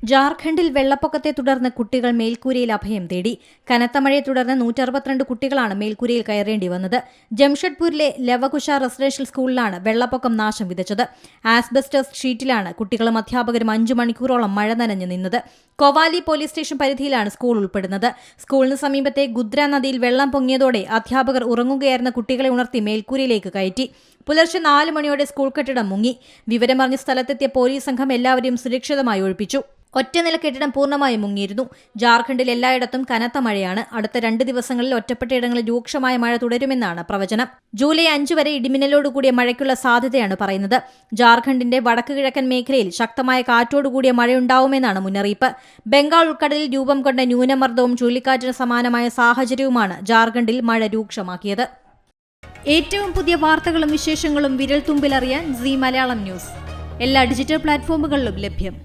ജാർഖണ്ഡിൽ വെള്ളപ്പൊക്കത്തെ തുടർന്ന് കുട്ടികൾ മേൽക്കൂരയിൽ അഭയം തേടി. കനത്ത മഴയെ തുടർന്ന് 162 കുട്ടികളാണ് മേൽക്കൂരയിൽ കയറേണ്ടി വന്നത്. ജംഷഡ്പൂരിലെ ലവകുശ റെസിഡൻഷ്യൽ സ്കൂളിലാണ് വെള്ളപ്പൊക്കം നാശം വിതച്ചത്. ആസ്ബസ്റ്റസ് ഷീറ്റിലാണ് കുട്ടികളും അധ്യാപകരും 5 മണിക്കൂറോളം മഴ നനഞ്ഞു നിന്നത്. കൊവാലി പോലീസ് സ്റ്റേഷൻ പരിധിയിലാണ് സ്കൂൾ ഉൾപ്പെടുന്നത്. സ്കൂളിന് സമീപത്തെ ഗുദ്ര നദിയിൽ വെള്ളം പൊങ്ങിയതോടെ അധ്യാപകർ ഉറങ്ങുകയായിരുന്ന കുട്ടികളെ ഉണർത്തി മേൽക്കൂരയിലേക്ക് കയറ്റി. പുലർച്ചെ 4 മണിയോടെ സ്കൂൾ കെട്ടിടം മുങ്ങി. വിവരമറിഞ്ഞ സ്ഥലത്തെത്തിയ പോലീസ് സംഘം എല്ലാവരെയും സുരക്ഷിതമായി ഒഴിപ്പിച്ചു. ഒറ്റനില കെട്ടിടം പൂർണ്ണമായും മുങ്ങിയിരുന്നു. ജാർഖണ്ഡിൽ എല്ലായിടത്തും കനത്ത മഴയാണ്. അടുത്ത 2 ദിവസങ്ങളിൽ ഒറ്റപ്പെട്ടയിടങ്ങളിൽ രൂക്ഷമായ മഴ തുടരുമെന്നാണ് പ്രവചനം. ജൂലൈ 5 വരെ ഇടിമിന്നലോടുകൂടിയ മഴയ്ക്കുള്ള സാധ്യതയാണ് പറയുന്നത്. ജാർഖണ്ഡിന്റെ വടക്ക് കിഴക്കൻ മേഖലയിൽ ശക്തമായ കാറ്റോടുകൂടിയ മഴയുണ്ടാവുമെന്നാണ് മുന്നറിയിപ്പ്. ബംഗാൾ ഉൾക്കടലിൽ രൂപം കൊണ്ട ന്യൂനമർദ്ദവും ചുഴലിക്കാറ്റിന് സമാനമായ സാഹചര്യവുമാണ് ജാർഖണ്ഡിൽ മഴ രൂക്ഷമാക്കിയത്. ഏറ്റവും പുതിയ വാർത്തകളും വിശേഷങ്ങളും വിരൽത്തുമ്പിലറിയാൻ സീ മലയാളം ന്യൂസ് എല്ലാ ഡിജിറ്റൽ പ്ലാറ്റ്ഫോമുകളിലും ലഭ്യം.